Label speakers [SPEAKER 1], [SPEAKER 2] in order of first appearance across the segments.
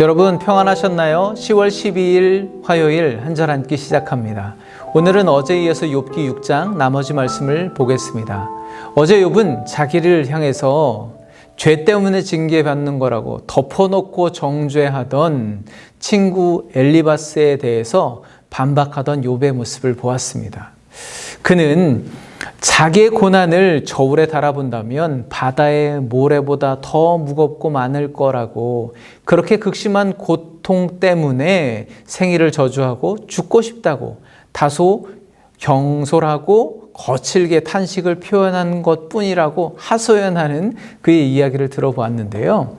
[SPEAKER 1] 여러분 평안하셨나요? 10월 12일 화요일 한 절 한 끼 시작합니다. 오늘은 어제에 이어서 욥기 6장 나머지 말씀을 보겠습니다. 어제 욥은 자기를 향해서 죄 때문에 징계받는 거라고 덮어놓고 정죄하던 친구 엘리바스에 대해서 반박하던 욥의 모습을 보았습니다. 그는 자기의 고난을 저울에 달아본다면 바다의 모래보다 더 무겁고 많을 거라고, 그렇게 극심한 고통 때문에 생일을 저주하고 죽고 싶다고 다소 경솔하고 거칠게 탄식을 표현한 것뿐이라고 하소연하는 그의 이야기를 들어보았는데요.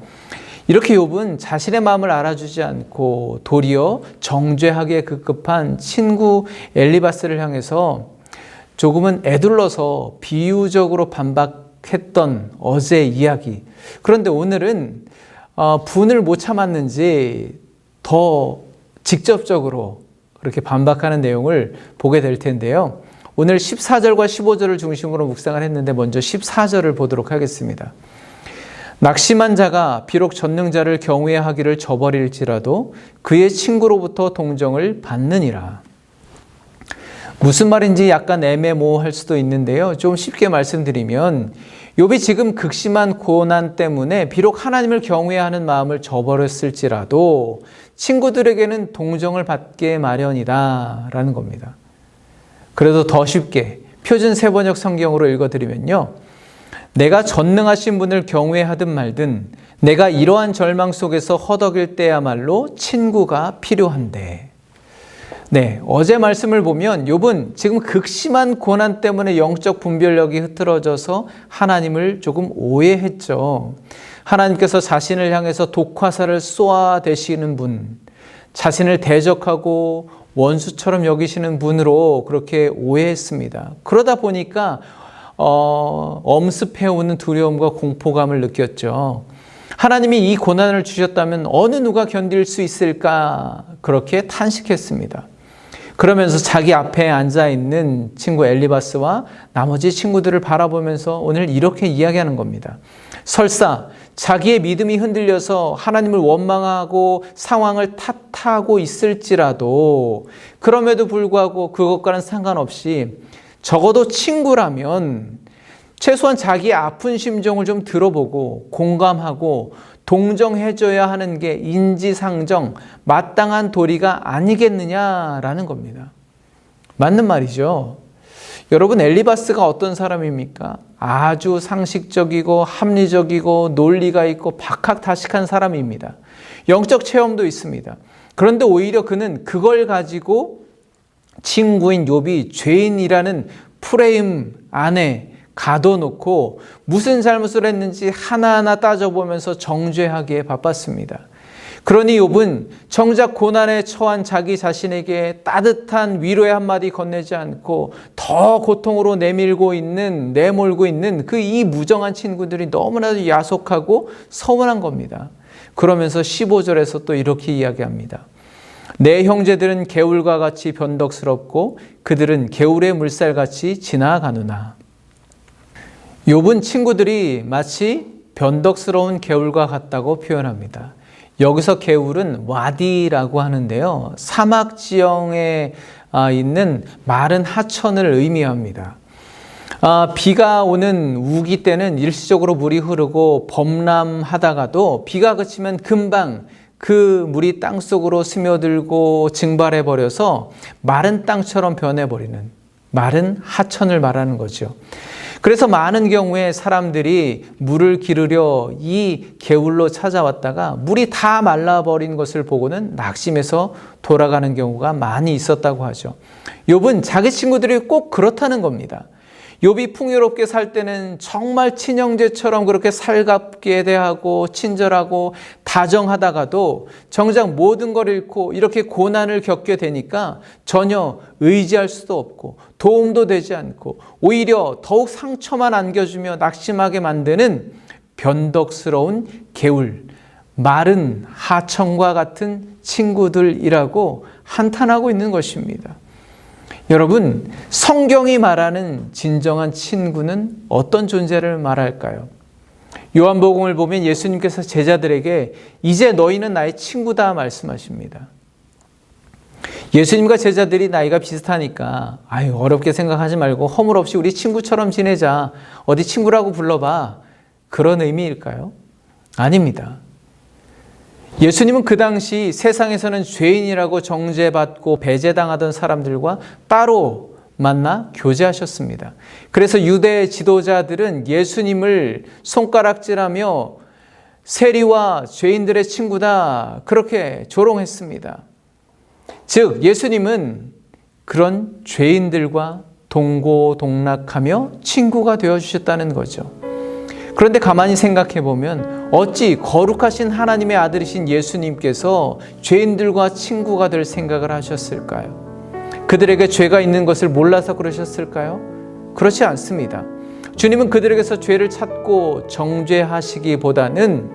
[SPEAKER 1] 이렇게 욥은 자신의 마음을 알아주지 않고 도리어 정죄하기에 급급한 친구 엘리바스를 향해서 조금은 애둘러서 비유적으로 반박했던 어제의 이야기. 그런데 오늘은 분을 못 참았는지 더 직접적으로 그렇게 반박하는 내용을 보게 될 텐데요. 오늘 14절과 15절을 중심으로 묵상을 했는데 먼저 14절을 보도록 하겠습니다. 낙심한 자가 비록 전능자를 경외하기를 저버릴지라도 그의 친구로부터 동정을 받느니라. 무슨 말인지 약간 애매모호할 수도 있는데요. 좀 쉽게 말씀드리면 욥이 지금 극심한 고난 때문에 비록 하나님을 경외하는 마음을 저버렸을지라도 친구들에게는 동정을 받게 마련이다 라는 겁니다. 그래도 더 쉽게 표준 세번역 성경으로 읽어드리면요. 내가 전능하신 분을 경외하든 말든 내가 이러한 절망 속에서 허덕일 때야말로 친구가 필요한데. 네, 어제 말씀을 보면 욥은 지금 극심한 고난 때문에 영적 분별력이 흐트러져서 하나님을 조금 오해했죠. 하나님께서 자신을 향해서 독화살을 쏘아대시는 분, 자신을 대적하고 원수처럼 여기시는 분으로 그렇게 오해했습니다. 그러다 보니까 엄습해오는 두려움과 공포감을 느꼈죠. 하나님이 이 고난을 주셨다면 어느 누가 견딜 수 있을까? 그렇게 탄식했습니다. 그러면서 자기 앞에 앉아있는 친구 엘리바스와 나머지 친구들을 바라보면서 오늘 이렇게 이야기하는 겁니다. 설사 자기의 믿음이 흔들려서 하나님을 원망하고 상황을 탓하고 있을지라도 그럼에도 불구하고 그것과는 상관없이 적어도 친구라면 최소한 자기의 아픈 심정을 좀 들어보고 공감하고 동정해줘야 하는 게 인지상정, 마땅한 도리가 아니겠느냐라는 겁니다. 맞는 말이죠. 여러분, 엘리바스가 어떤 사람입니까? 아주 상식적이고 합리적이고 논리가 있고 박학다식한 사람입니다. 영적 체험도 있습니다. 그런데 오히려 그는 그걸 가지고 친구인 욥이 죄인이라는 프레임 안에 가둬놓고 무슨 잘못을 했는지 하나하나 따져보면서 정죄하기에 바빴습니다. 그러니 욥은 정작 고난에 처한 자기 자신에게 따뜻한 위로의 한마디 건네지 않고 더 고통으로 내몰고 있는 그 이 무정한 친구들이 너무나도 야속하고 서운한 겁니다. 그러면서 15절에서 또 이렇게 이야기합니다. 내 형제들은 개울과 같이 변덕스럽고 그들은 개울의 물살같이 지나가누나. 욥은 친구들이 마치 변덕스러운 개울과 같다고 표현합니다. 여기서 개울은 와디라고 하는데요. 사막 지형에 있는 마른 하천을 의미합니다. 비가 오는 우기 때는 일시적으로 물이 흐르고 범람하다가도 비가 그치면 금방 그 물이 땅속으로 스며들고 증발해버려서 마른 땅처럼 변해버리는 마른 하천을 말하는 거죠. 그래서 많은 경우에 사람들이 물을 기르려 이 개울로 찾아왔다가 물이 다 말라버린 것을 보고는 낙심해서 돌아가는 경우가 많이 있었다고 하죠. 욥은 자기 친구들이 꼭 그렇다는 겁니다. 욥이 풍요롭게 살 때는 정말 친형제처럼 그렇게 살갑게 대하고 친절하고 다정하다가도 정작 모든 걸 잃고 이렇게 고난을 겪게 되니까 전혀 의지할 수도 없고 도움도 되지 않고 오히려 더욱 상처만 안겨주며 낙심하게 만드는 변덕스러운 개울, 마른 하천과 같은 친구들이라고 한탄하고 있는 것입니다. 여러분, 성경이 말하는 진정한 친구는 어떤 존재를 말할까요? 요한복음을 보면 예수님께서 제자들에게 이제 너희는 나의 친구다 말씀하십니다. 예수님과 제자들이 나이가 비슷하니까 어렵게 생각하지 말고 허물없이 우리 친구처럼 지내자. 어디 친구라고 불러봐. 그런 의미일까요? 아닙니다. 예수님은 그 당시 세상에서는 죄인이라고 정죄받고 배제당하던 사람들과 따로 만나 교제하셨습니다. 그래서 유대 지도자들은 예수님을 손가락질하며 세리와 죄인들의 친구다 그렇게 조롱했습니다. 즉 예수님은 그런 죄인들과 동고동락하며 친구가 되어주셨다는 거죠. 그런데 가만히 생각해 보면 어찌 거룩하신 하나님의 아들이신 예수님께서 죄인들과 친구가 될 생각을 하셨을까요? 그들에게 죄가 있는 것을 몰라서 그러셨을까요? 그렇지 않습니다. 주님은 그들에게서 죄를 찾고 정죄하시기보다는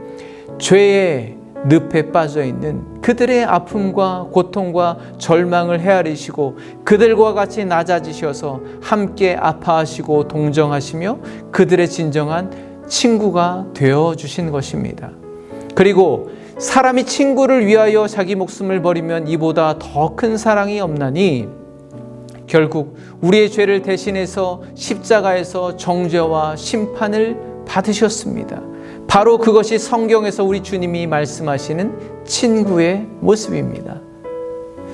[SPEAKER 1] 죄의 늪에 빠져 있는 그들의 아픔과 고통과 절망을 헤아리시고 그들과 같이 낮아지셔서 함께 아파하시고 동정하시며 그들의 진정한 친구가 되어주신 것입니다. 그리고 사람이 친구를 위하여 자기 목숨을 버리면 이보다 더 큰 사랑이 없나니 결국 우리의 죄를 대신해서 십자가에서 정죄와 심판을 받으셨습니다. 바로 그것이 성경에서 우리 주님이 말씀하시는 친구의 모습입니다.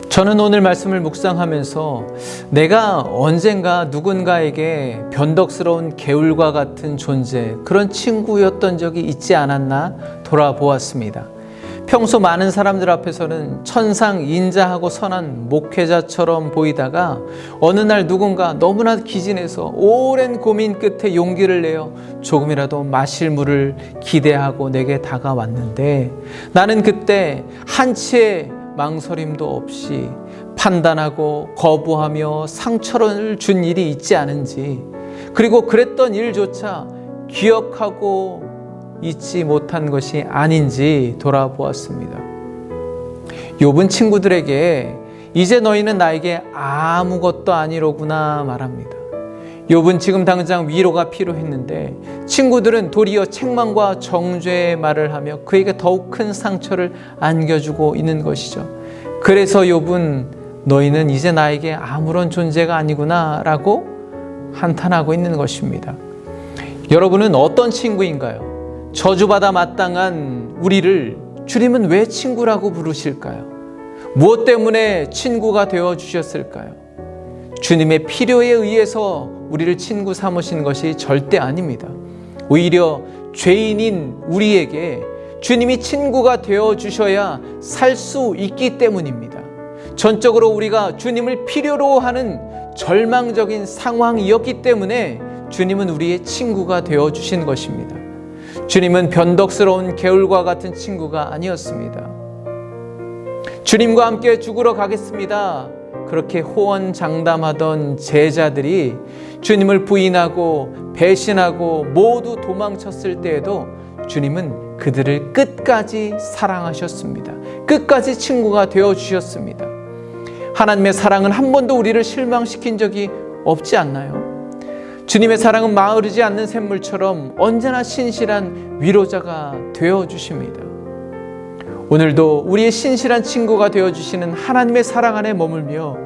[SPEAKER 1] 저는 오늘 말씀을 묵상하면서 내가 언젠가 누군가에게 변덕스러운 개울과 같은 존재, 그런 친구였던 적이 있지 않았나 돌아보았습니다. 평소 많은 사람들 앞에서는 천상인자하고 선한 목회자처럼 보이다가 어느 날 누군가 너무나 기진해서 오랜 고민 끝에 용기를 내어 조금이라도 마실 물을 기대하고 내게 다가왔는데 나는 그때 한치의 망설임도 없이 판단하고 거부하며 상처를 준 일이 있지 않은지, 그리고 그랬던 일조차 기억하고 잊지 못한 것이 아닌지 돌아보았습니다. 욥은 친구들에게 이제 너희는 나에게 아무것도 아니로구나 말합니다. 욥은 지금 당장 위로가 필요했는데 친구들은 도리어 책망과 정죄의 말을 하며 그에게 더욱 큰 상처를 안겨주고 있는 것이죠. 그래서 욥은 너희는 이제 나에게 아무런 존재가 아니구나 라고 한탄하고 있는 것입니다. 여러분은 어떤 친구인가요? 저주받아 마땅한 우리를 주님은 왜 친구라고 부르실까요? 무엇 때문에 친구가 되어주셨을까요? 주님의 필요에 의해서 우리를 친구 삼으신 것이 절대 아닙니다. 오히려 죄인인 우리에게 주님이 친구가 되어주셔야 살 수 있기 때문입니다. 전적으로 우리가 주님을 필요로 하는 절망적인 상황이었기 때문에 주님은 우리의 친구가 되어주신 것입니다. 주님은 변덕스러운 개울과 같은 친구가 아니었습니다. 주님과 함께 죽으러 가겠습니다. 그렇게 호언장담하던 제자들이 주님을 부인하고 배신하고 모두 도망쳤을 때에도 주님은 그들을 끝까지 사랑하셨습니다. 끝까지 친구가 되어주셨습니다. 하나님의 사랑은 한 번도 우리를 실망시킨 적이 없지 않나요? 주님의 사랑은 마르지 않는 샘물처럼 언제나 신실한 위로자가 되어주십니다. 오늘도 우리의 신실한 친구가 되어주시는 하나님의 사랑 안에 머물며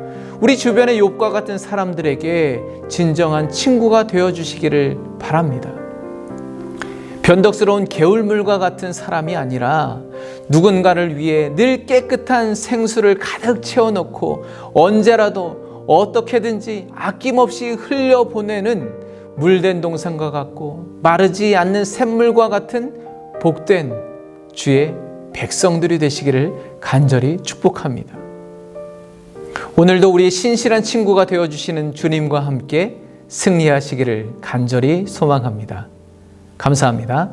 [SPEAKER 1] 우리 주변의 욥과 같은 사람들에게 진정한 친구가 되어주시기를 바랍니다. 변덕스러운 개울물과 같은 사람이 아니라 누군가를 위해 늘 깨끗한 생수를 가득 채워놓고 언제라도 어떻게든지 아낌없이 흘려보내는 물된 동산과 같고 마르지 않는 샘물과 같은 복된 주의 백성들이 되시기를 간절히 축복합니다. 오늘도 우리의 신실한 친구가 되어주시는 주님과 함께 승리하시기를 간절히 소망합니다. 감사합니다.